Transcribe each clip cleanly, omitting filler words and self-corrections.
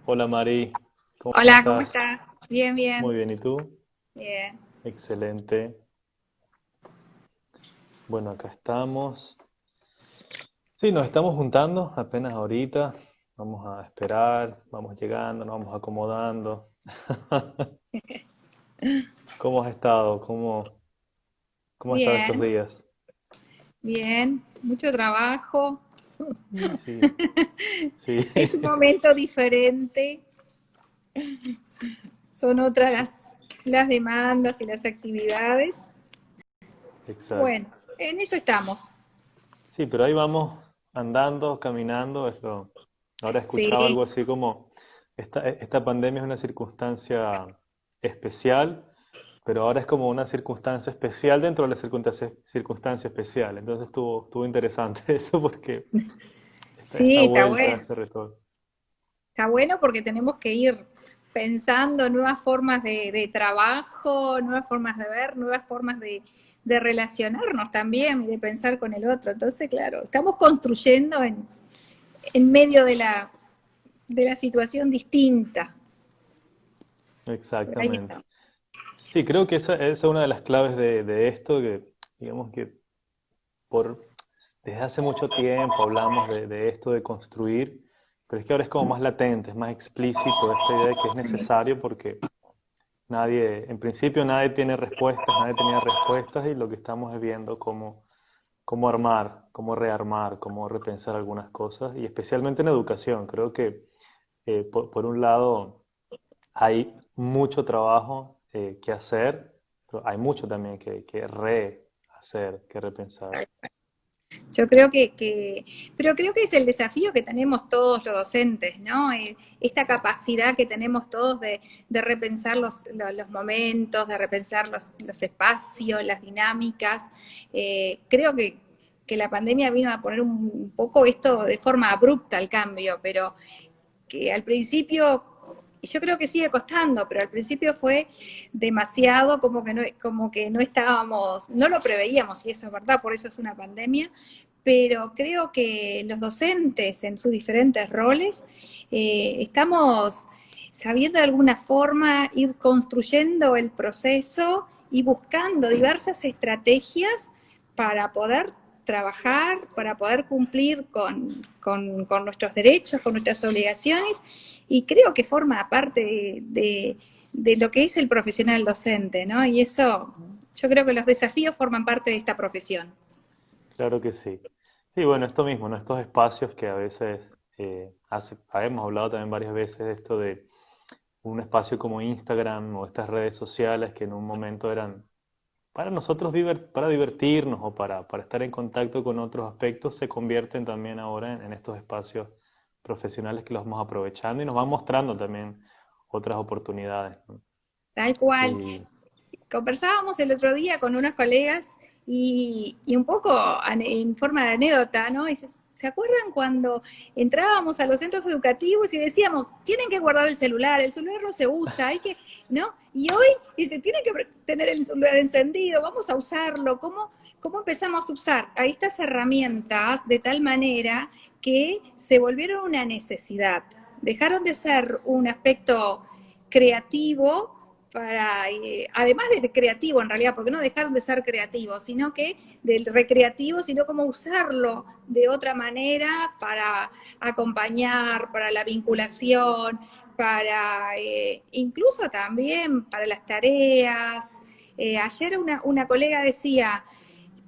Hola Mari, ¿cómo Hola, ¿cómo estás? estás? Bien, bien, Muy bien, ¿y tú? bien. Excelente. Bueno, acá estamos. Sí, nos estamos juntando apenas ahorita. Vamos a esperar, vamos llegando, nos vamos acomodando. ¿Cómo has estado? ¿Cómo has estado estos Bien, días? bien. Mucho trabajo. Y sí, sí, Es un momento diferente. Son otras sí, las demandas y las actividades. exacto. Bueno, en eso estamos. Sí, pero ahí vamos andando, caminando. Ahora he escuchado Sí, algo así como, esta pandemia es una circunstancia especial, pero ahora es como una circunstancia especial dentro de la circunstancia especial. Entonces estuvo interesante eso porque esta sí, está vuelta, bueno. este retorno. Está bueno porque tenemos que ir pensando nuevas formas de trabajo, nuevas formas de ver, nuevas formas de relacionarnos también y de pensar con el otro. Entonces, claro, estamos construyendo en medio de la situación distinta. Por ahí Exactamente. está. Sí, creo que esa es una de las claves de esto, que digamos que por, desde hace mucho tiempo hablamos de esto de construir, pero es que ahora es como más latente, es más explícito esta idea de que es necesario porque en principio nadie tiene respuestas, nadie tenía respuestas y lo que estamos es viendo cómo armar, cómo rearmar, cómo repensar algunas cosas y especialmente en educación. Creo que por un lado hay mucho trabajo que hacer, pero hay mucho también que rehacer, que repensar. Yo creo pero creo que es el desafío que tenemos todos los docentes, ¿no? Esta capacidad que tenemos todos de repensar los momentos, de repensar los espacios, las dinámicas. Creo que la pandemia vino a poner un poco esto de forma abrupta al cambio, pero que al principio, y yo creo que sigue costando, pero al principio fue demasiado como que no estábamos, no lo preveíamos, y eso es verdad, por eso es una pandemia, pero creo que los docentes en sus diferentes roles estamos sabiendo de alguna forma ir construyendo el proceso y buscando diversas estrategias para poder trabajar, para poder cumplir con nuestros derechos, con nuestras obligaciones, y creo que forma parte de lo que es el profesional docente, ¿no? Y eso, yo creo que los desafíos forman parte de esta profesión. Claro que sí. Sí, bueno, esto mismo, ¿no? Estos espacios que a veces, hemos hablado también varias veces de esto de un espacio como Instagram o estas redes sociales que en un momento eran para nosotros para divertirnos o para estar en contacto con otros aspectos, se convierten también ahora en estos espacios profesionales que los vamos aprovechando y nos van mostrando también otras oportunidades, ¿no? Tal cual. Y Conversábamos el otro día con unos colegas y un poco en forma de anécdota, ¿no? Y ¿se acuerdan cuando entrábamos a los centros educativos y decíamos, tienen que guardar el celular no se usa, hay que, ¿no? Y hoy dice, tienen que tener el celular encendido, vamos a usarlo, ¿cómo empezamos a usar a estas herramientas de tal manera que se volvieron una necesidad? Dejaron de ser un aspecto creativo además de creativo en realidad, porque no dejaron de ser creativos, sino que del recreativo, sino cómo usarlo de otra manera para acompañar, para la vinculación, para incluso también para las tareas. Ayer una colega decía,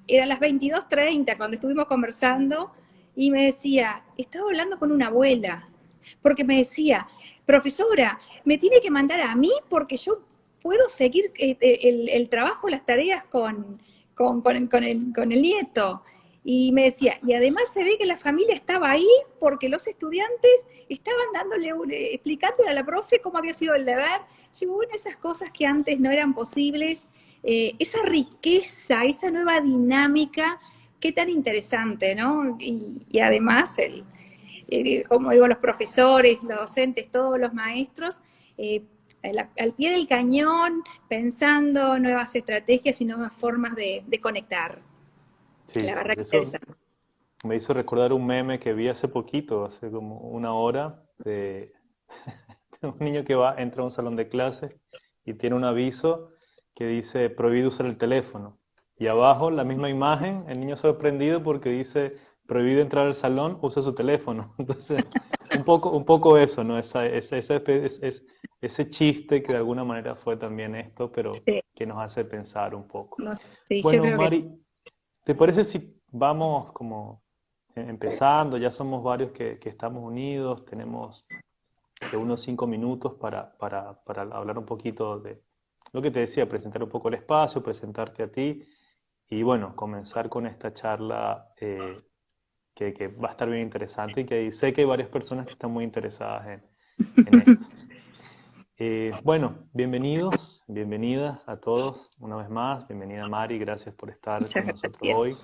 eran las 22:30 cuando estuvimos conversando, y me decía, estaba hablando con una abuela, porque me decía, profesora, me tiene que mandar a mí porque yo puedo seguir el trabajo, las tareas con el nieto. Y me decía, y además se ve que la familia estaba ahí porque los estudiantes estaban explicándole a la profe cómo había sido el deber. Yo digo, bueno, esas cosas que antes no eran posibles, esa riqueza, esa nueva dinámica, qué tan interesante, ¿no? Y además, como digo, los profesores, los docentes, todos los maestros, al pie del cañón, pensando nuevas estrategias y nuevas formas de conectar. sí, La sí, verdad que eso interesante. me hizo recordar un meme que vi hace poquito, hace como una hora, un niño que entra a un salón de clases y tiene un aviso que dice prohibido usar el teléfono. Y abajo la misma imagen, el niño sorprendido porque dice prohibido entrar al salón, usa su teléfono. Entonces, un poco eso, ¿no? Ese chiste que de alguna manera fue también esto, pero Sí, que nos hace pensar un poco. no, sí, yo Bueno, creo que Mari, ¿te parece si vamos como empezando? Ya somos varios que estamos unidos, tenemos unos 5 minutos para hablar un poquito de lo que te decía, presentar un poco el espacio, presentarte a ti y bueno, comenzar con esta charla que va a estar bien interesante y que sé que hay varias personas que están muy interesadas en esto. Bueno, bienvenidos, bienvenidas a todos una vez más. Bienvenida Mari, gracias por estar muchas con nosotros gracias. hoy.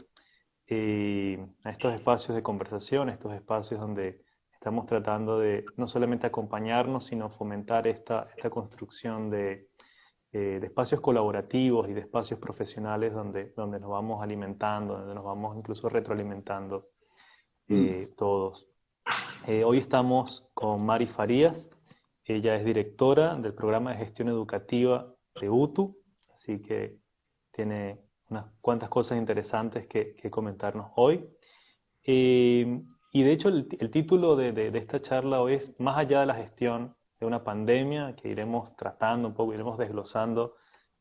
A estos espacios de conversación, estos espacios donde estamos tratando de no solamente acompañarnos, sino fomentar esta construcción de espacios colaborativos y de espacios profesionales donde nos vamos alimentando, donde nos vamos incluso retroalimentando todos. Hoy estamos con Mari Farías. Ella es directora del programa de gestión educativa de UTU, así que tiene unas cuantas cosas interesantes que comentarnos hoy. Y de hecho el título de esta charla hoy es Más allá de la gestión de una pandemia, que iremos tratando un poco, iremos desglosando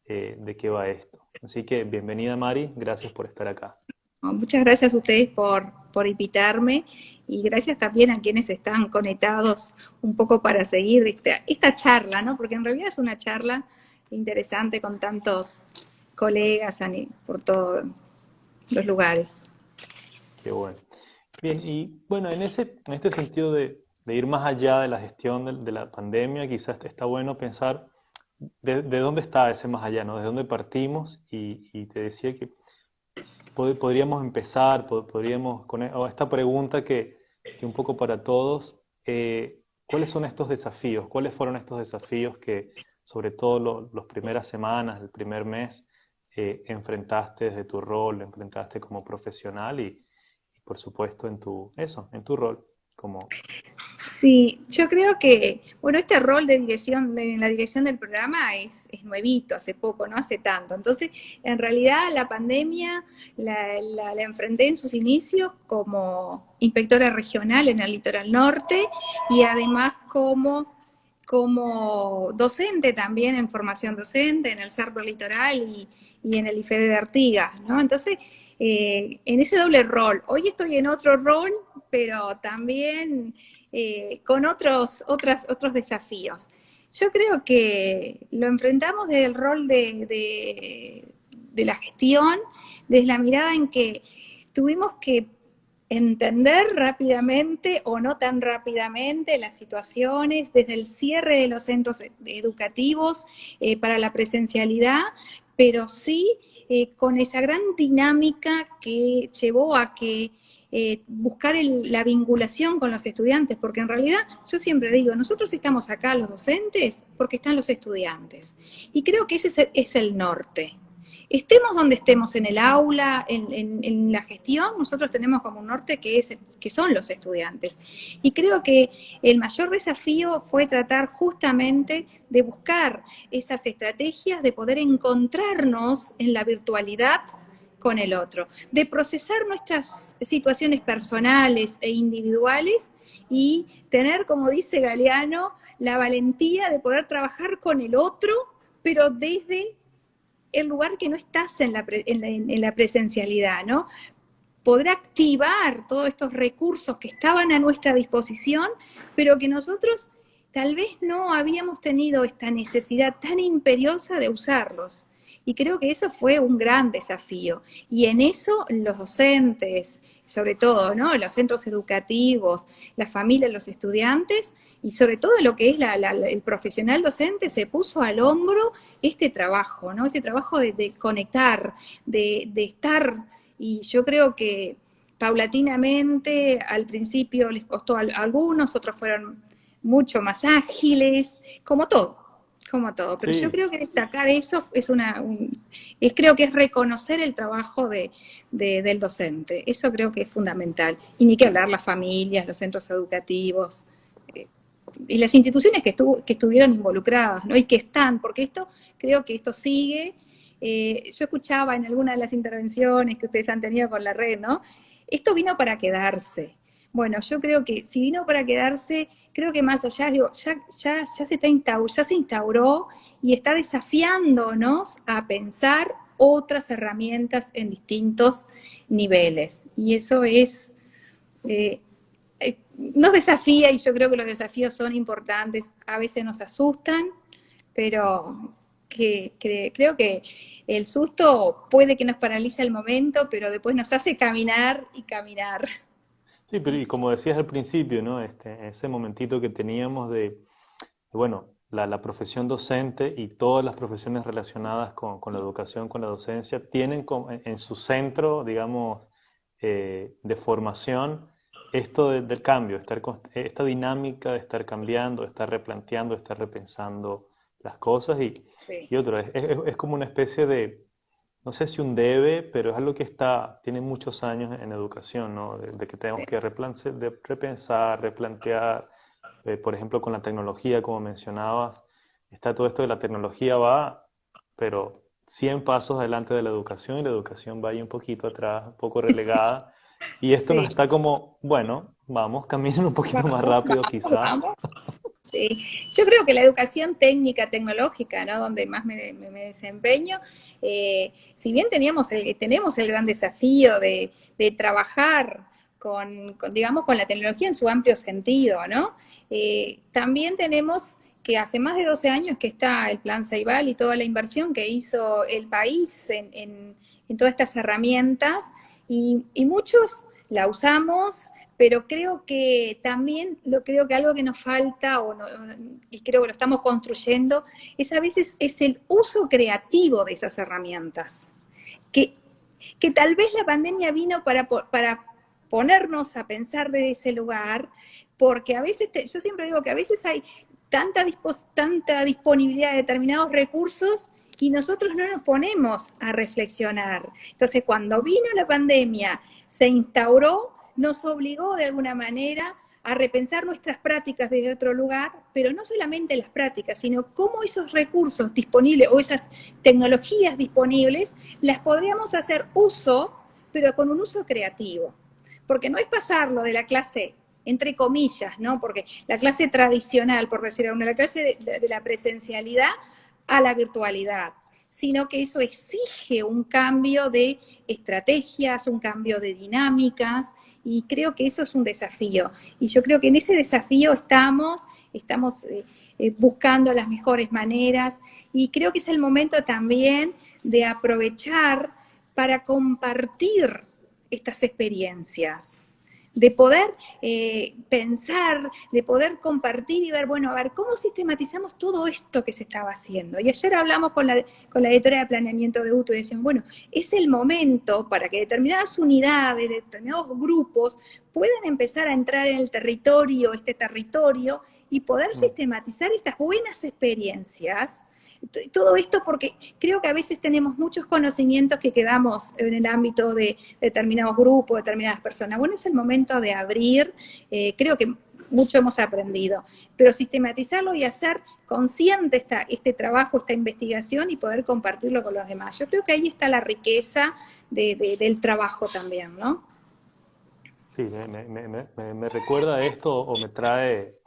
de qué va esto. Así que bienvenida Mari, gracias por estar acá. Bueno, muchas gracias a ustedes por invitarme y gracias también a quienes están conectados un poco para seguir esta charla, ¿no? Porque en realidad es una charla interesante con tantos colegas por todos los lugares. Qué bueno. Bien, y bueno, en este sentido de ir más allá de la gestión de la pandemia, quizás está bueno pensar de dónde está ese más allá, ¿no? De dónde partimos y te decía que podríamos empezar, podríamos con esta pregunta que un poco para todos, ¿cuáles son estos desafíos? ¿Cuáles fueron estos desafíos que sobre todo las primeras semanas, el primer mes, enfrentaste desde tu rol, enfrentaste como profesional y por supuesto en tu rol como... Sí, yo creo que, bueno, este rol de dirección, de la dirección del programa es nuevito, hace poco, no hace tanto. Entonces, en realidad la pandemia la enfrenté en sus inicios como inspectora regional en el litoral norte y además como docente también en formación docente en el Cerro Litoral y en el IFEDE de Artigas, ¿no? Entonces, en ese doble rol. Hoy estoy en otro rol, pero también con otros desafíos. Yo creo que lo enfrentamos desde el rol de la gestión, desde la mirada en que tuvimos que entender rápidamente o no tan rápidamente las situaciones, desde el cierre de los centros educativos para la presencialidad, pero sí con esa gran dinámica que llevó a que buscar la vinculación con los estudiantes, porque en realidad yo siempre digo, nosotros estamos acá los docentes porque están los estudiantes. Y creo que ese es el norte. Estemos donde estemos en el aula, en la gestión, nosotros tenemos como un norte que son los estudiantes. Y creo que el mayor desafío fue tratar justamente de buscar esas estrategias de poder encontrarnos en la virtualidad con el otro, de procesar nuestras situaciones personales e individuales y tener, como dice Galeano, la valentía de poder trabajar con el otro, pero desde el lugar que no estás en la presencialidad, ¿no? Poder activar todos estos recursos que estaban a nuestra disposición, pero que nosotros tal vez no habíamos tenido esta necesidad tan imperiosa de usarlos. Y creo que eso fue un gran desafío. Y en eso los docentes, sobre todo, ¿no? Los centros educativos, las familias, los estudiantes, y sobre todo lo que es el profesional docente, se puso al hombro este trabajo, ¿no? Este trabajo de conectar, de estar. Y yo creo que paulatinamente, al principio les costó a algunos, otros fueron mucho más ágiles, como todo pero yo Sí, creo que destacar eso creo que es reconocer el trabajo del docente, eso creo que es fundamental, y ni que hablar las familias, los centros educativos. y las instituciones que estuvieron involucradas, ¿no? Y que están, porque creo que esto sigue. Yo escuchaba en alguna de las intervenciones que ustedes han tenido con la red, ¿no? Esto vino para quedarse. Bueno, yo creo que si vino para quedarse, creo que más allá, digo, ya se instauró y está desafiándonos a pensar otras herramientas en distintos niveles. Y eso eh, nos desafía, y yo creo que los desafíos son importantes, a veces nos asustan, pero creo que el susto puede que nos paralice el momento, pero después nos hace caminar y caminar. Sí, pero y como decías al principio, ¿no? Ese momentito que teníamos bueno, la profesión docente y todas las profesiones relacionadas con la educación, con la docencia, tienen en su centro, digamos, de formación esto del cambio, esta dinámica de estar cambiando, de estar replanteando, de estar repensando las cosas Sí, y otro, es como una especie de, no sé si un debe, pero es algo que tiene muchos años en educación, ¿no? De que tenemos sí. que repensar, replantear, por ejemplo, con la tecnología, como mencionabas, está todo esto de la tecnología va, pero 100 pasos adelante de la educación y la educación va ahí un poquito atrás, un poco relegada. Y esto nos Sí. está como, bueno, vamos, caminen un poquito más Vamos, rápido vamos, quizá. vamos. Sí, yo creo que la educación técnica, tecnológica, ¿no? Donde más me desempeño, si bien tenemos el gran desafío de trabajar digamos, con la tecnología en su amplio sentido, ¿no? También tenemos que hace más de 12 años que está el Plan Ceibal y toda la inversión que hizo el país en todas estas herramientas, y muchos la usamos, pero creo que también creo que algo que nos falta, y creo que lo estamos construyendo, es a veces es el uso creativo de esas herramientas, que, que tal vez la pandemia vino para ponernos a pensar desde ese lugar, porque a veces, yo siempre digo que a veces hay tanta disponibilidad de determinados recursos y nosotros no nos ponemos a reflexionar. Entonces, cuando vino la pandemia, se instauró, nos obligó de alguna manera a repensar nuestras prácticas desde otro lugar, pero no solamente las prácticas, sino cómo esos recursos disponibles o esas tecnologías disponibles las podríamos hacer uso, pero con un uso creativo. Porque no es pasarlo de la clase, entre comillas, ¿no? Porque la clase tradicional, por decir alguna, la clase de la presencialidad a la virtualidad, sino que eso exige un cambio de estrategias, un cambio de dinámicas, y creo que eso es un desafío. Y yo creo que en ese desafío estamos buscando las mejores maneras, y creo que es el momento también de aprovechar para compartir estas experiencias, de poder pensar, de poder compartir y ver, bueno, a ver, ¿cómo sistematizamos todo esto que se estaba haciendo? Y ayer hablamos con la editora de planeamiento de UTU y decían, bueno, es el momento para que determinadas unidades, determinados grupos puedan empezar a entrar en el territorio, este territorio, y poder Mm. sistematizar estas buenas experiencias. Todo esto porque creo que a veces tenemos muchos conocimientos que quedamos en el ámbito de determinados grupos, determinadas personas. Bueno, es el momento de abrir, creo que mucho hemos aprendido, pero sistematizarlo y hacer consciente este trabajo, esta investigación, y poder compartirlo con los demás. Yo creo que ahí está la riqueza del trabajo también, ¿no? Sí, me recuerda a esto o me trae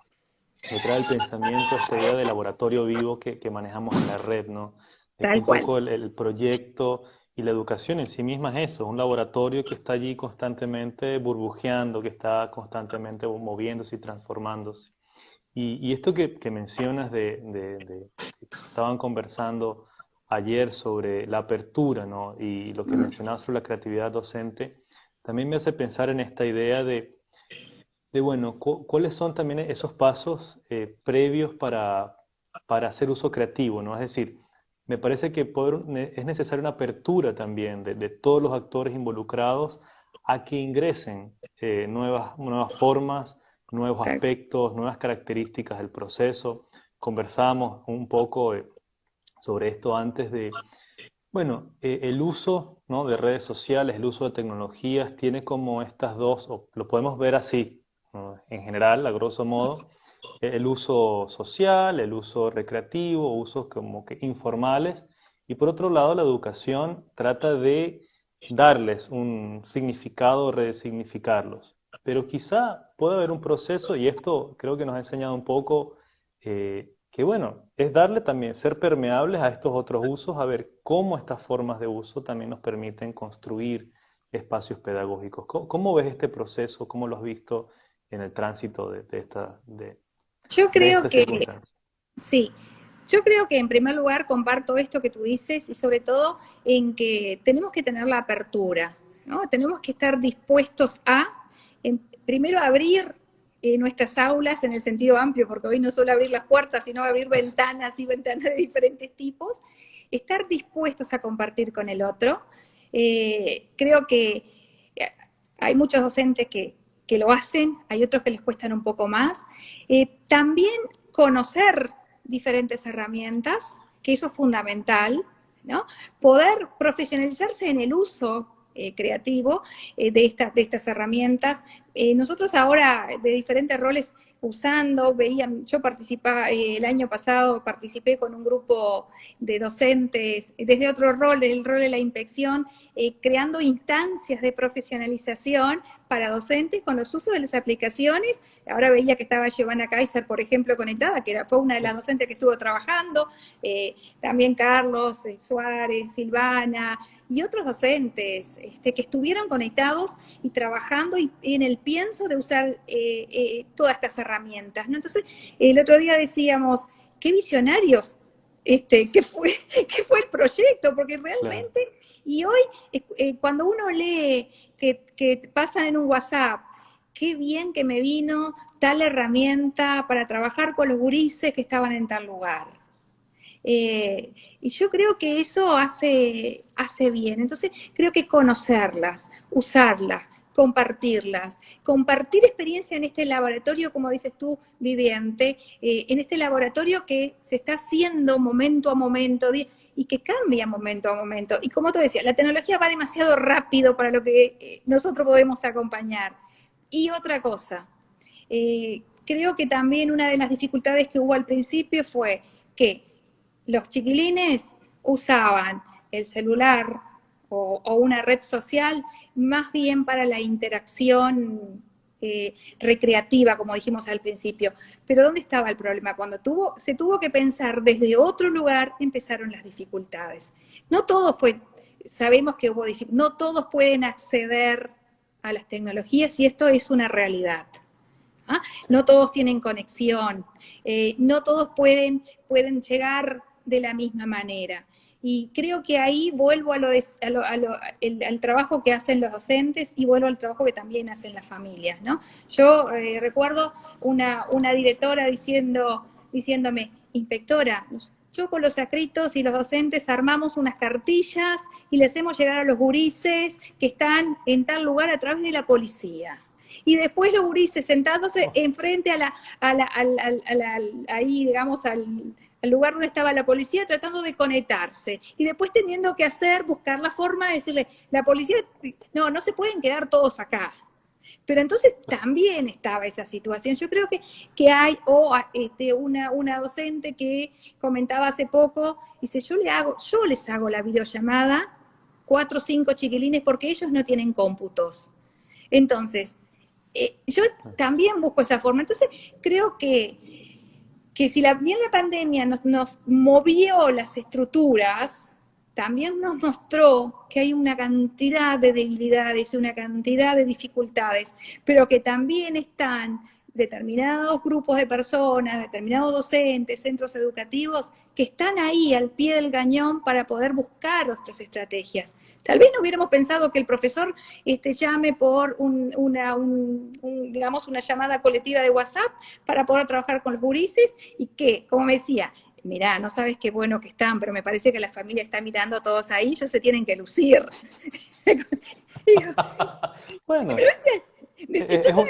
el pensamiento esta idea de laboratorio vivo que manejamos en la red, ¿no? De que Tal un cual. poco el proyecto y la educación en sí misma es eso, un laboratorio que está allí constantemente burbujeando, que está constantemente moviéndose y transformándose. Y esto que mencionas que estaban conversando ayer sobre la apertura, ¿no? Y lo que mencionabas sobre la creatividad docente, también me hace pensar en esta idea bueno, ¿cuáles son también esos pasos previos para hacer uso creativo, ¿no? Es decir, me parece que es necesaria una apertura también de todos los actores involucrados a que ingresen nuevas formas, nuevos Tal, aspectos, nuevas características del proceso. Conversamos un poco sobre esto antes bueno, el uso, ¿no?, de redes sociales, el uso de tecnologías tiene como estas dos, o lo podemos ver así, ¿no?, en general, a grosso modo, el uso social, el uso recreativo, usos como que informales. Y por otro lado, la educación trata de darles un significado, resignificarlos. Pero quizá pueda haber un proceso, y esto creo que nos ha enseñado un poco, que bueno, es darle también, ser permeables a estos otros usos, a ver cómo estas formas de uso también nos permiten construir espacios pedagógicos. ¿Cómo ves este proceso? ¿Cómo lo has visto en el tránsito Yo de creo esta que circunstancia? sí, yo creo que en primer lugar comparto esto que tú dices y sobre todo en que tenemos que tener la apertura, ¿no? Tenemos que estar dispuestos a, primero, abrir nuestras aulas en el sentido amplio, porque hoy no solo abrir las puertas, sino abrir ventanas y ventanas de diferentes tipos, estar dispuestos a compartir con el otro. Creo que hay muchos docentes que lo hacen, hay otros que les cuestan un poco más. También conocer diferentes herramientas, que eso es fundamental, ¿no? Poder profesionalizarse en el uso creativo de estas herramientas. Nosotros ahora, de diferentes roles usando, yo participaba, el año pasado participé con un grupo de docentes desde otro rol, el rol de la inspección, creando instancias de profesionalización para docentes con los usos de las aplicaciones. Ahora veía que estaba Giovanna Kaiser, por ejemplo, conectada, fue una de las docentes que estuvo trabajando, también Carlos Suárez, Silvana y otros docentes que estuvieron conectados y trabajando y en el pienso de usar todas estas herramientas, ¿no? Entonces, el otro día decíamos, qué visionarios qué fue, qué fue el proyecto, porque Claro. realmente, y hoy cuando uno lee que pasan en un WhatsApp, qué bien que me vino tal herramienta para trabajar con los gurises que estaban en tal lugar. Y yo creo que eso hace bien. Entonces, creo que conocerlas, usarlas, compartirlas, compartir experiencia en este laboratorio, como dices tú, viviente, en este laboratorio que se está haciendo momento a momento y que cambia momento a momento. Y como te decía, la tecnología va demasiado rápido para lo que nosotros podemos acompañar. Y otra cosa, creo que también una de las dificultades que hubo al principio fue que los chiquilines usaban el celular o una red social más bien para la interacción recreativa, como dijimos al principio. Pero ¿dónde estaba el problema? Cuando se tuvo que pensar desde otro lugar, empezaron las dificultades. No todo fue, sabemos que hubo dificultades, no todos pueden acceder a las tecnologías y esto es una realidad. ¿Ah? No todos tienen conexión, no todos pueden llegar de la misma manera. Y creo que ahí vuelvo al trabajo que hacen los docentes y vuelvo al trabajo que también hacen las familias, ¿no? Yo recuerdo una directora diciéndome, inspectora, yo con los acritos y los docentes armamos unas cartillas y les hacemos llegar a los gurises que están en tal lugar a través de la policía. Y después los gurises sentándose Oh, enfrente ahí, digamos, al lugar donde estaba la policía tratando de conectarse. Y después teniendo que buscar la forma de decirle, la policía, no se pueden quedar todos acá. Pero entonces también estaba esa situación. Yo creo que hay, una docente que comentaba hace poco, dice, yo les hago la videollamada, 4 o 5 chiquilines, porque ellos no tienen cómputos. Entonces, yo también busco esa forma. Entonces, creo que si bien la pandemia nos movió las estructuras, también nos mostró que hay una cantidad de debilidades y una cantidad de dificultades, pero que también están determinados grupos de personas, determinados docentes, centros educativos, que están ahí al pie del cañón para poder buscar otras estrategias. Tal vez no hubiéramos pensado que el profesor llame por digamos, una llamada colectiva de WhatsApp para poder trabajar con los gurises y que, como me decía, mirá, no sabes qué bueno que están, pero me parece que la familia está mirando a todos ahí, ellos se tienen que lucir. Digo, bueno, pero entonces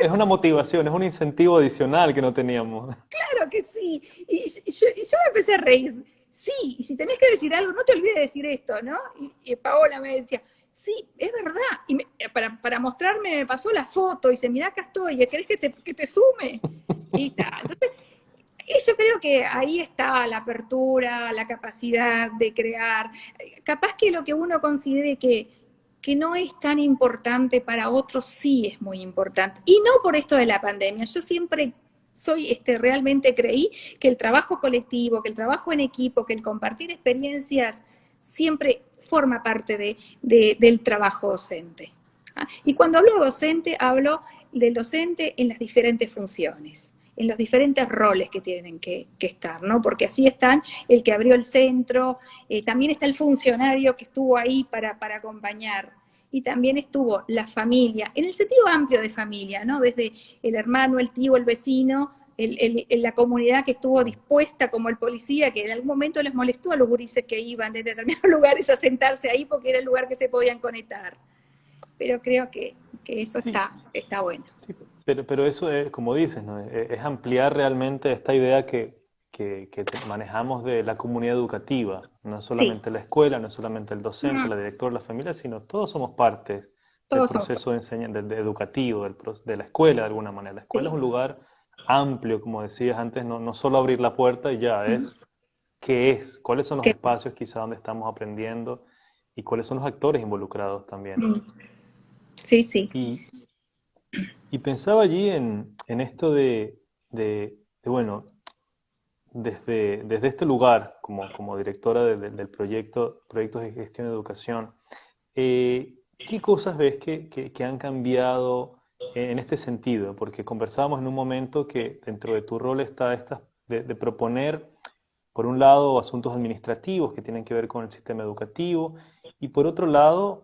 es una motivación, es un incentivo adicional que no teníamos. claro que sí. Y yo me empecé a reír. Sí, y si tenés que decir algo, no te olvides de decir esto, ¿no? Y Paola me decía, sí, es verdad. Y para mostrarme me pasó la foto y dice, mirá, acá estoy, ¿querés que te sume? Y está. Entonces, Y yo creo que ahí está la apertura, la capacidad de crear. Capaz que lo que uno considere que no es tan importante para otros sí es muy importante. Y no por esto de la pandemia. Yo siempre realmente creí que el trabajo colectivo, que el trabajo en equipo, que el compartir experiencias siempre forma parte del trabajo docente. Y cuando hablo de docente, hablo del docente en las diferentes funciones, en los diferentes roles que tienen que estar, ¿no? Porque así están el que abrió el centro, también está el funcionario que estuvo ahí para acompañar, y también estuvo la familia, en el sentido amplio de familia, ¿no? Desde el hermano, el tío, el vecino, la comunidad que estuvo dispuesta, como el policía, que en algún momento les molestó a los gurises que iban de determinados lugares a sentarse ahí porque era el lugar que se podían conectar. Pero creo que eso Sí, está bueno. sí, pero eso es, como dices, ¿no? Es ampliar realmente esta idea que manejamos de la comunidad educativa. No es Sí, solamente la escuela, no es solamente el docente, la directora, la familia, sino todos somos parte del todos somos. proceso educativo, de la escuela de alguna manera. La escuela es Sí. un lugar amplio, como decías antes, no solo abrir la puerta y ya, es qué es, cuáles son los Que- espacios quizá donde estamos aprendiendo y cuáles son los actores involucrados también. Sí, sí. Y, y pensaba allí en esto bueno, desde este lugar, como directora del proyecto, Proyectos de Gestión de Educación, ¿qué cosas ves que han cambiado en este sentido? Porque conversábamos en un momento que dentro de tu rol está de proponer, por un lado, asuntos administrativos que tienen que ver con el sistema educativo y por otro lado,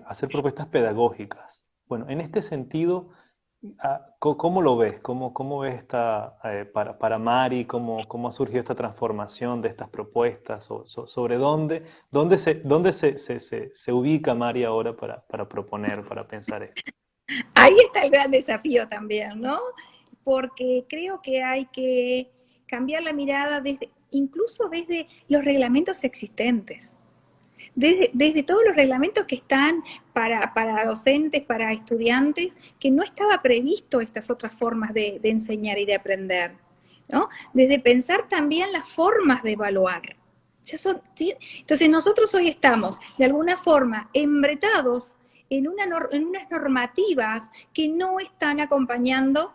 hacer propuestas pedagógicas. Bueno, en este sentido, ¿cómo lo ves? ¿Cómo ves para Mari, cómo ha surgido esta transformación de estas propuestas? ¿Sobre dónde se ubica Mari ahora para proponer, para pensar esto? Ahí está el gran desafío también, ¿no? Porque creo que hay que cambiar la mirada incluso desde los reglamentos existentes. Desde todos los reglamentos que están para docentes, para estudiantes, que no estaba previsto estas otras formas de enseñar y de aprender, ¿no? Desde pensar también las formas de evaluar. ¿Sí? Entonces nosotros hoy estamos de alguna forma embretados en unas normativas que no están acompañando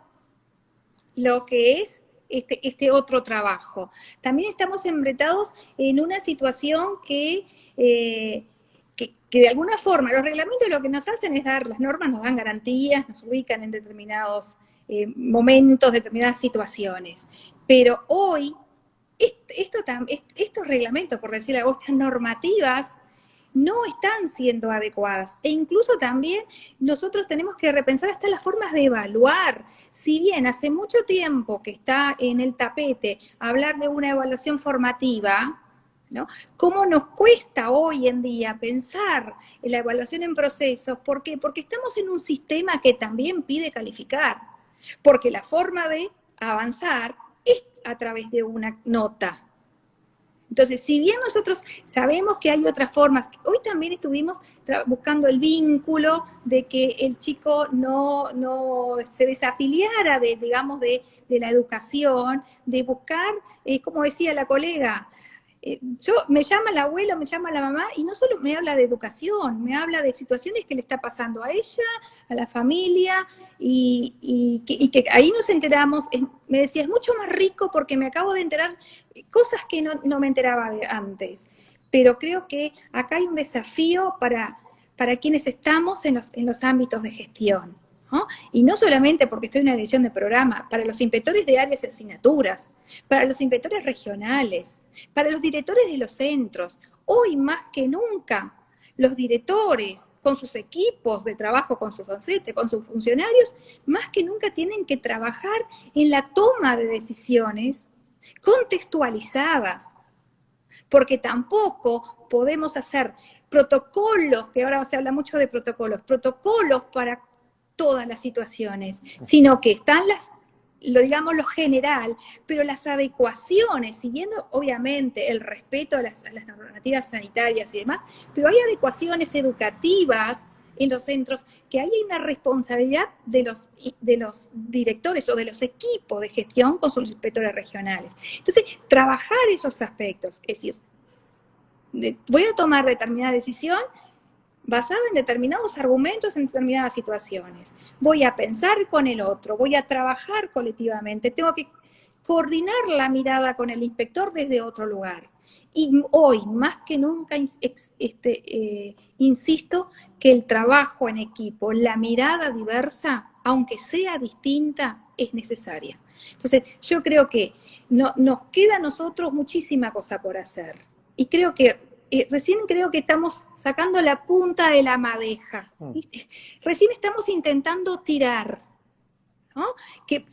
lo que es este otro trabajo. También estamos embretados en una situación que de alguna forma los reglamentos lo que nos hacen es las normas nos dan garantías, nos ubican en determinados momentos, determinadas situaciones. Pero hoy, estos reglamentos, por decir algo, estas normativas, no están siendo adecuadas. E incluso también nosotros tenemos que repensar hasta las formas de evaluar. Si bien hace mucho tiempo que está en el tapete hablar de una evaluación formativa, ¿no? ¿Cómo nos cuesta hoy en día pensar en la evaluación en procesos? ¿Por qué? Porque estamos en un sistema que también pide calificar. Porque la forma de avanzar es a través de una nota. Entonces, si bien nosotros sabemos que hay otras formas, hoy también estuvimos buscando el vínculo de que el chico no se desafiliara digamos, de la educación, de buscar, como decía la colega, me llama la abuela, me llama la mamá, y no solo me habla de educación, me habla de situaciones que le está pasando a ella, a la familia, y que ahí nos enteramos, me decía, es mucho más rico porque me acabo de enterar cosas que no me enteraba de antes. Pero creo que acá hay un desafío para quienes estamos en los ámbitos de gestión, ¿no? Y no solamente porque estoy en una dirección de programa, para los inspectores de áreas y asignaturas, para los inspectores regionales, para los directores de los centros. Hoy más que nunca, los directores, con sus equipos de trabajo, con sus docentes, con sus funcionarios, más que nunca tienen que trabajar en la toma de decisiones contextualizadas, porque tampoco podemos hacer protocolos, que ahora se habla mucho de protocolos para todas las situaciones, sino que están digamos lo general, pero las adecuaciones, siguiendo obviamente el respeto a las normativas sanitarias y demás, pero hay adecuaciones educativas en los centros, que ahí hay una responsabilidad de los directores o de los equipos de gestión con sus inspectores regionales. Entonces, trabajar esos aspectos, es decir, voy a tomar determinada decisión basada en determinados argumentos en determinadas situaciones. Voy a pensar con el otro, voy a trabajar colectivamente, tengo que coordinar la mirada con el inspector desde otro lugar. Y hoy, más que nunca, insisto que el trabajo en equipo, la mirada diversa, aunque sea distinta, es necesaria. Entonces, yo creo que nos queda a nosotros muchísima cosa por hacer. Y creo que recién creo que estamos sacando la punta de la madeja. ¿Viste? Recién estamos intentando tirar, ¿no? Que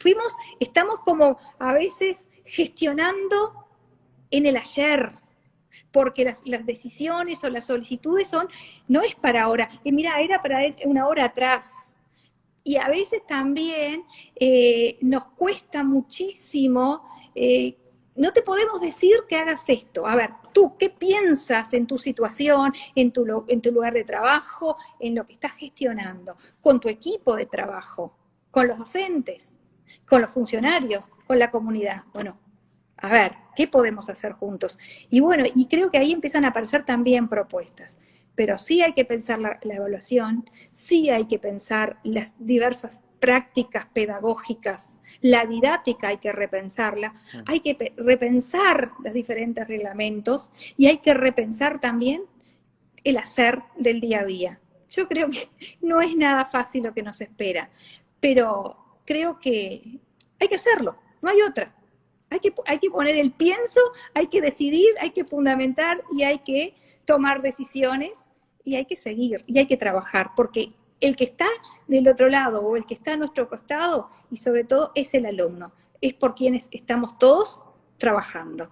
estamos como a veces gestionando en el ayer, porque las decisiones o las solicitudes no es para ahora, mira, era para una hora atrás. Y a veces también nos cuesta muchísimo, no te podemos decir que hagas esto. A ver, tú, ¿qué piensas en tu situación, en tu lugar de trabajo, en lo que estás gestionando, con tu equipo de trabajo, con los docentes, con los funcionarios, con la comunidad? Bueno, a ver, ¿qué podemos hacer juntos? Y bueno, y creo que ahí empiezan a aparecer también propuestas. Pero sí hay que pensar la evaluación, sí hay que pensar las diversas prácticas pedagógicas, la didáctica hay que repensarla, hay que repensar los diferentes reglamentos y hay que repensar también el hacer del día a día. Yo creo que no es nada fácil lo que nos espera, pero creo que hay que hacerlo, no hay otra. Hay que poner el pienso, hay que decidir, hay que fundamentar y hay que tomar decisiones y hay que seguir y hay que trabajar, porque el que está del otro lado o el que está a nuestro costado, y sobre todo es el alumno, es por quienes estamos todos trabajando.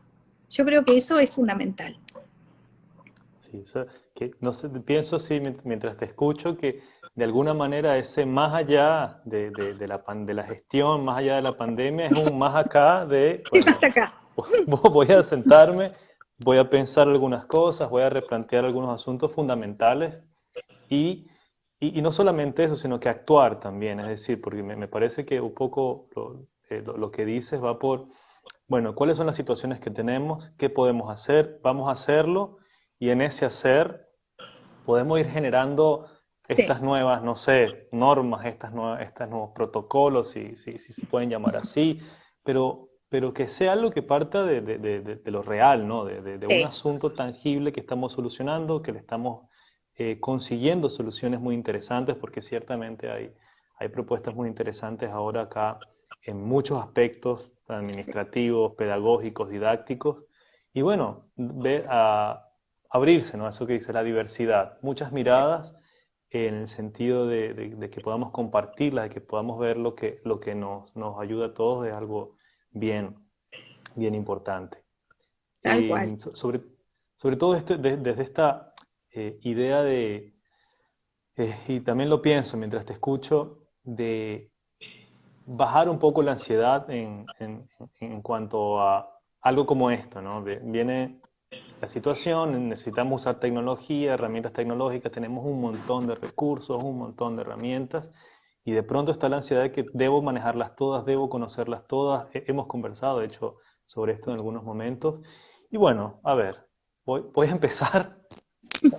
Yo creo que eso es fundamental. Sí, que, no sé, pienso así mientras te escucho que de alguna manera ese más allá de la gestión, más allá de la pandemia, es un más acá de, ¿Qué pasa bueno, acá? voy a sentarme, voy a pensar algunas cosas, voy a replantear algunos asuntos fundamentales y, y no solamente eso, sino que actuar también, es decir, porque me parece que un poco lo que dices va por, bueno, ¿cuáles son las situaciones que tenemos? ¿Qué podemos hacer? Vamos a hacerlo y en ese hacer podemos ir generando Sí, estas nuevas, no sé, normas, estos nuevos protocolos, si se pueden llamar así, pero que sea algo que parta de lo real, ¿no? De un sí, asunto tangible que estamos solucionando, que le estamos consiguiendo soluciones muy interesantes, porque ciertamente hay propuestas muy interesantes ahora acá en muchos aspectos sí, administrativos, pedagógicos, didácticos, y bueno, abrirse, ¿no? Eso que dice la diversidad, muchas miradas en el sentido de que podamos compartirlas, de que podamos ver lo que nos ayuda a todos es algo bien, bien importante. tal cual. Sobre todo desde esta idea y también lo pienso mientras te escucho, de bajar un poco la ansiedad en cuanto a algo como esto, ¿no? Viene la situación, necesitamos usar tecnología, herramientas tecnológicas, tenemos un montón de recursos, un montón de herramientas, y de pronto está la ansiedad de que debo manejarlas todas, debo conocerlas todas. Hemos conversado, de hecho, sobre esto en algunos momentos. Y bueno, a ver, voy a empezar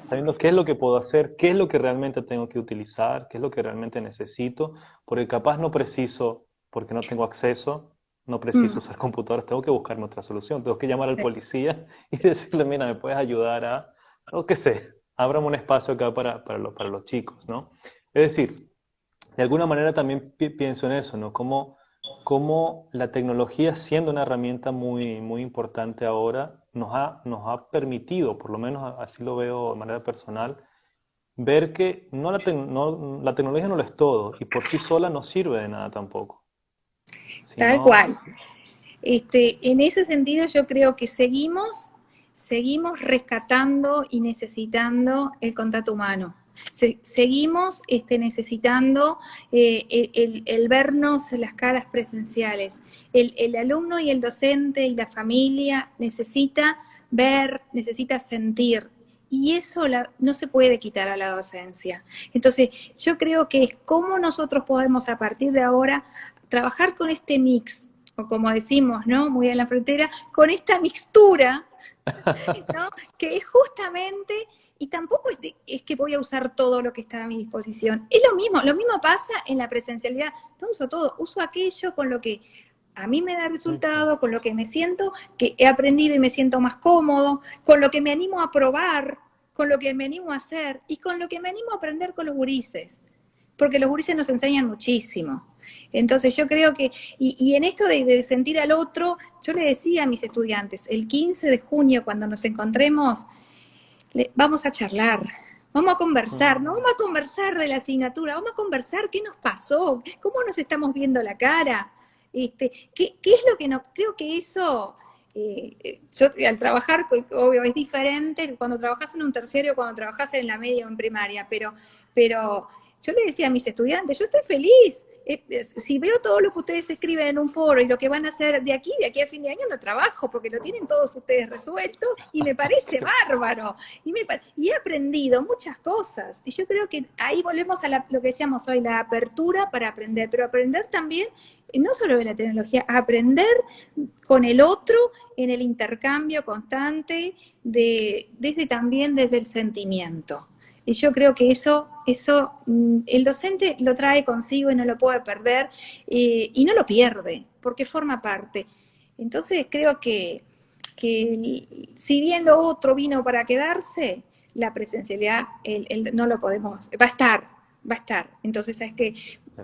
sabiendo qué es lo que puedo hacer, qué es lo que realmente tengo que utilizar, qué es lo que realmente necesito, porque capaz no preciso, porque no tengo acceso, no preciso Mm, usar computadores, tengo que buscarme otra solución, tengo que llamar al sí. policía y decirle, mira, ¿me puedes ayudar a, o qué sé, ábrame un espacio acá para los chicos, ¿no? Es decir, de alguna manera también pienso en eso, ¿no? Cómo la tecnología, siendo una herramienta muy, muy importante ahora, nos ha permitido, por lo menos así lo veo de manera personal, ver que la tecnología no lo es todo y por sí sola no sirve de nada tampoco, Tal sino, cual. En ese sentido yo creo que seguimos rescatando y necesitando el contacto humano. Seguimos necesitando el vernos las caras presenciales. El alumno y el docente y la familia necesita ver, necesita sentir. y eso no se puede quitar a la docencia. Entonces, yo creo que es cómo nosotros podemos a partir de ahora trabajar con este mix, o como decimos, ¿no? Muy en la frontera, con esta mixtura, ¿no? Que es justamente, y tampoco es que voy a usar todo lo que está a mi disposición. Es lo mismo pasa en la presencialidad. No uso todo, uso aquello con lo que a mí me da Exacto. resultado, con lo que me siento, que he aprendido y me siento más cómodo, con lo que me animo a probar, con lo que me animo a hacer y con lo que me animo a aprender con los gurises, porque los gurises nos enseñan muchísimo. Entonces yo creo que, y en esto de sentir al otro, yo le decía a mis estudiantes, el 15 de junio cuando nos encontremos, vamos a charlar, vamos a conversar, no Mm, vamos a conversar de la asignatura, vamos a conversar qué nos pasó, cómo nos estamos viendo la cara, qué es lo que nos, creo que eso, yo al trabajar, obvio, es diferente cuando trabajas en un terciario, cuando trabajas en la media o en primaria, pero yo le decía a mis estudiantes, yo estoy feliz. Si veo todo lo que ustedes escriben en un foro y lo que van a hacer de aquí a fin de año, lo trabajo, porque lo tienen todos ustedes resuelto y me parece bárbaro. Y he aprendido muchas cosas. Y yo creo que ahí volvemos a lo que decíamos hoy, la apertura para aprender, pero aprender también, no solo de la tecnología, aprender con el otro en el intercambio constante, desde también desde el sentimiento. Y yo creo que eso el docente lo trae consigo y no lo puede perder, y no lo pierde, porque forma parte. Entonces creo si bien lo otro vino para quedarse, la presencialidad no lo podemos, va a estar. Entonces hay que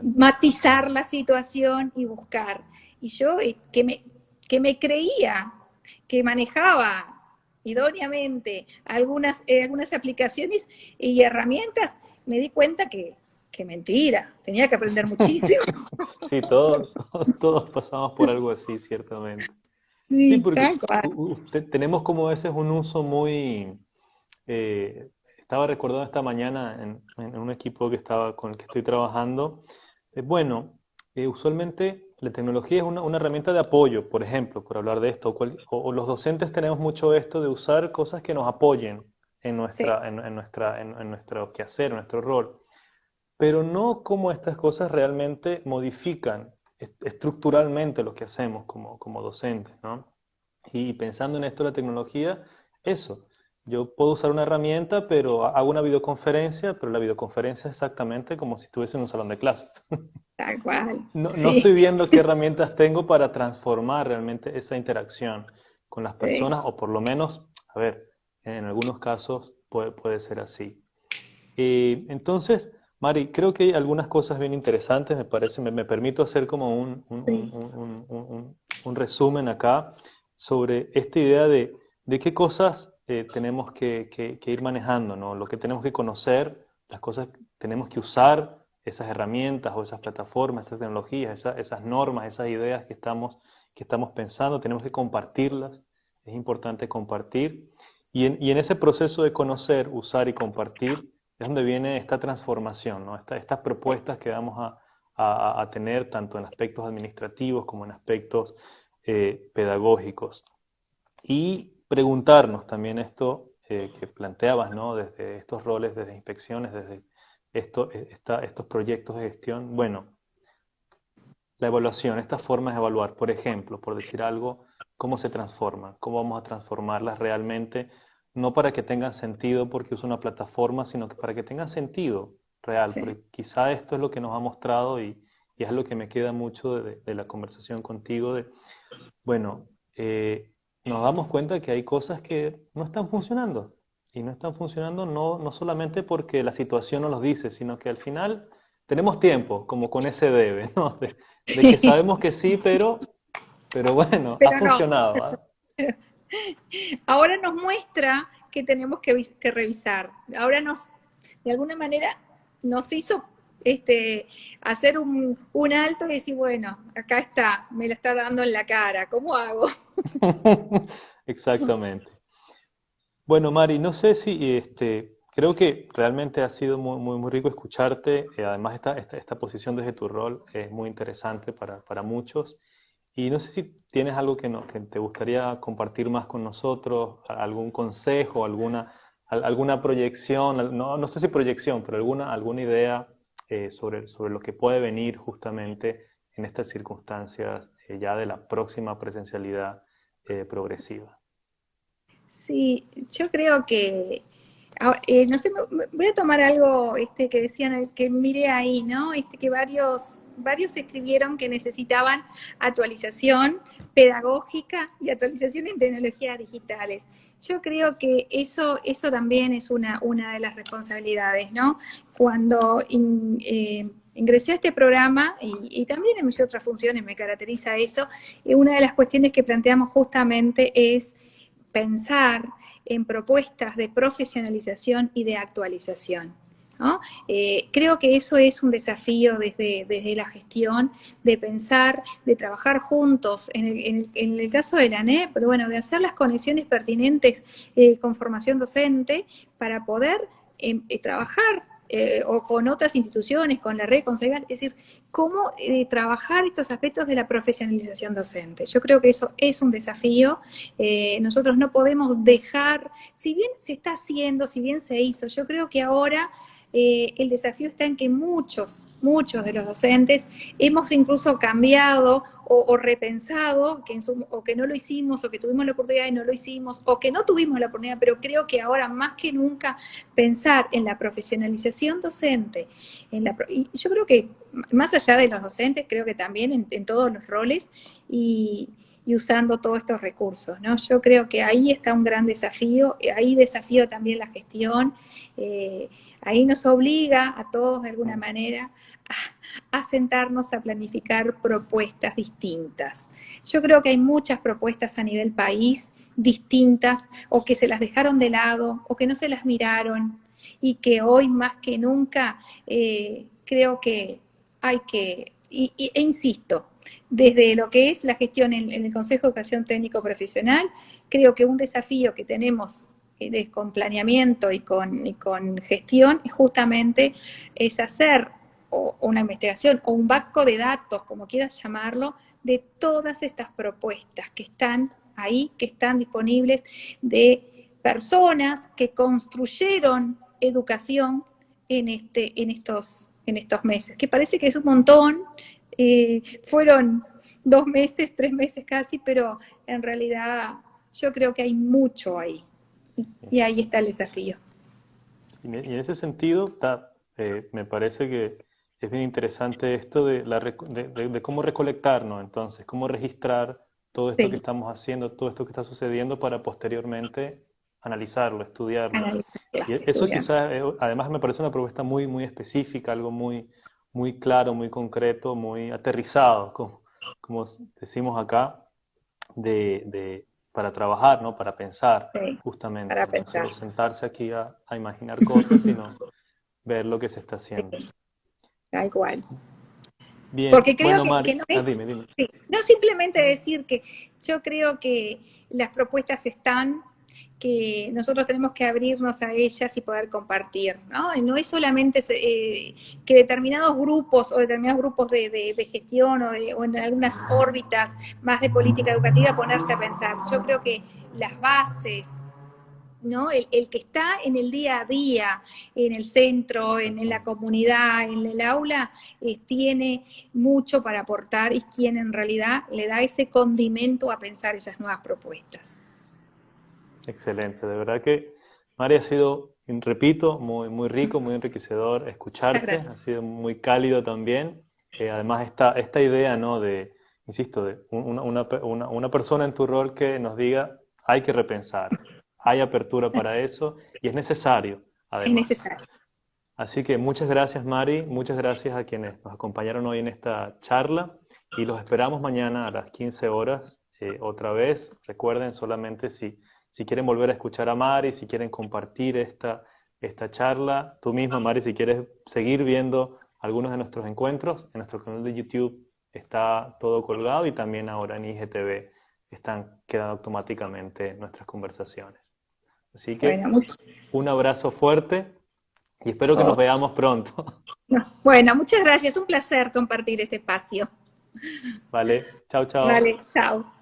matizar la situación y buscar. Y yo que me creía que manejaba idóneamente algunas aplicaciones y herramientas, me di cuenta que mentira, tenía que aprender muchísimo. sí, todos pasamos por algo así, ciertamente. Sí, Sí, porque tal cual. tenemos como a veces un uso muy... estaba recordando esta mañana en un equipo que estaba, con el que estoy trabajando. Bueno, usualmente la tecnología es una herramienta de apoyo, por ejemplo, por hablar de esto, o los docentes tenemos mucho esto de usar cosas que nos apoyen en Sí, en nuestro quehacer, en nuestro rol, pero no como estas cosas realmente modifican estructuralmente lo que hacemos como docentes, ¿no? Y pensando en esto de la tecnología, eso, yo puedo usar una herramienta, pero hago una videoconferencia, pero la videoconferencia es exactamente como si estuviese en un salón de clases. tal cual. No Sí, estoy viendo qué herramientas tengo para transformar realmente esa interacción con las sí. personas, o por lo menos, a ver, en algunos casos puede ser así. Entonces, Mari, creo que hay algunas cosas bien interesantes, me parece, me permito hacer como Sí. un resumen acá sobre esta idea de qué cosas tenemos que ir manejando, ¿no? Lo que tenemos que conocer, las cosas que tenemos que usar, esas herramientas o esas plataformas, esas tecnologías, esas normas, esas ideas que estamos pensando, tenemos que compartirlas, es importante compartir. Y en ese proceso de conocer, usar y compartir, es donde viene esta transformación, ¿no? Estas propuestas que vamos a tener tanto en aspectos administrativos como en aspectos pedagógicos. Y preguntarnos también esto que planteabas, ¿no? Desde estos roles, desde inspecciones, desde estos proyectos de gestión. Bueno, la evaluación, estas formas de evaluar, por ejemplo, por decir algo, cómo se transforman, cómo vamos a transformarlas realmente, no para que tengan sentido porque usa una plataforma, sino que para que tengan sentido real, Sí. porque quizá esto es lo que nos ha mostrado y es lo que me queda mucho de la conversación contigo, bueno, nos damos cuenta que hay cosas que no están funcionando, y no están funcionando no solamente porque la situación nos los dice, sino que al final tenemos tiempo, como con ese debe, ¿no? De que Sí, sabemos que sí, pero bueno, ha pero no. funcionado, ¿ah? Ahora nos muestra que tenemos que revisar. Ahora de alguna manera, nos hizo hacer un alto y decir, bueno, acá está, me lo está dando en la cara, ¿cómo hago? Exactamente. Bueno, Mari, no sé si creo que realmente ha sido muy rico escucharte. Además, esta posición desde tu rol es muy interesante para muchos. Y no sé si tienes algo que te gustaría compartir más con nosotros, algún consejo, alguna proyección, no sé si proyección, pero alguna idea sobre lo que puede venir justamente en estas circunstancias ya de la próxima presencialidad progresiva. Sí, yo creo que, no sé, voy a tomar algo que decían, que miré ahí, ¿no? Que varios escribieron que necesitaban actualización pedagógica y actualización en tecnologías digitales. Yo creo que eso también es una de las responsabilidades, ¿no? Cuando ingresé a este programa, y también en mis otras funciones me caracteriza eso, una de las cuestiones que planteamos justamente es pensar en propuestas de profesionalización y de actualización, ¿no? Creo que eso es un desafío desde la gestión, de pensar, de trabajar juntos, en el caso de la ANEP, pero bueno, de hacer las conexiones pertinentes con formación docente para poder trabajar o con otras instituciones, con la red, con CEGAL, es decir, cómo trabajar estos aspectos de la profesionalización docente. Yo creo que eso es un desafío. Nosotros no podemos dejar, si bien se está haciendo, si bien se hizo, yo creo que ahora el desafío está en que muchos de los docentes hemos incluso cambiado o repensado, o que no lo hicimos, o que tuvimos la oportunidad y no lo hicimos, o que no tuvimos la oportunidad, pero creo que ahora más que nunca pensar en la profesionalización docente, y yo creo que más allá de los docentes, creo que también en todos los roles y usando todos estos recursos, ¿no? Yo creo que ahí está un gran desafío, ahí desafío también la gestión, ahí nos obliga a todos de alguna manera a sentarnos a planificar propuestas distintas. Yo creo que hay muchas propuestas a nivel país distintas, o que se las dejaron de lado, o que no se las miraron, y que hoy más que nunca creo que hay que, e insisto, desde lo que es la gestión en el Consejo de Educación Técnico Profesional, creo que un desafío que tenemos con planeamiento y con gestión justamente es hacer una investigación o un banco de datos, como quieras llamarlo, de todas estas propuestas que están ahí, que están disponibles, de personas que construyeron educación en estos meses, que parece que es un montón. Fueron 2 meses, 3 meses casi, pero en realidad yo creo que hay mucho ahí. Y ahí está el desafío. Y en ese sentido, me parece que es bien interesante esto de cómo recolectarnos, entonces, cómo registrar todo esto que Sí, estamos haciendo, todo esto que está sucediendo para posteriormente analizarlo, estudiarlo. Y analizarlas, eso estudiar. quizás, además me parece una propuesta muy específica, algo muy claro, muy concreto, muy aterrizado, como decimos acá, para trabajar, ¿no? Para pensar, Sí, para justamente. No pensar. solo sentarse aquí a imaginar cosas, sino ver lo que se está haciendo. Sí, tal cual. Bien, Porque creo bueno, Mari, que no es, dime. sí, no simplemente decir que yo creo que las propuestas están, que nosotros tenemos que abrirnos a ellas y poder compartir, ¿no? Y no es solamente que determinados grupos o determinados grupos de gestión o en algunas órbitas más de política educativa ponerse a pensar. Yo creo que las bases, ¿no? El que está en el día a día, en el centro, en la comunidad, en el aula, tiene mucho para aportar, y quien en realidad le da ese condimento a pensar esas nuevas propuestas. Excelente, de verdad que, Mari, ha sido, repito, muy rico, muy enriquecedor Muchas escucharte, gracias. ha sido muy cálido también. Además, esta idea, ¿no? Insisto, de una persona en tu rol que nos diga, hay que repensar, hay apertura para eso y es necesario, Es además. necesario. Así que muchas gracias, Mari, muchas gracias a quienes nos acompañaron hoy en esta charla y los esperamos mañana a las 15 horas otra vez. Recuerden solamente si quieren volver a escuchar a Mari, si quieren compartir esta charla, tú misma, Mari, si quieres seguir viendo algunos de nuestros encuentros, en nuestro canal de YouTube está todo colgado y también ahora en IGTV están quedando automáticamente nuestras conversaciones. Así Bueno, que un abrazo fuerte y espero que nos oh, veamos pronto. no. Bueno, muchas gracias. Un placer compartir este espacio. Vale, chao, chao. Vale, chao.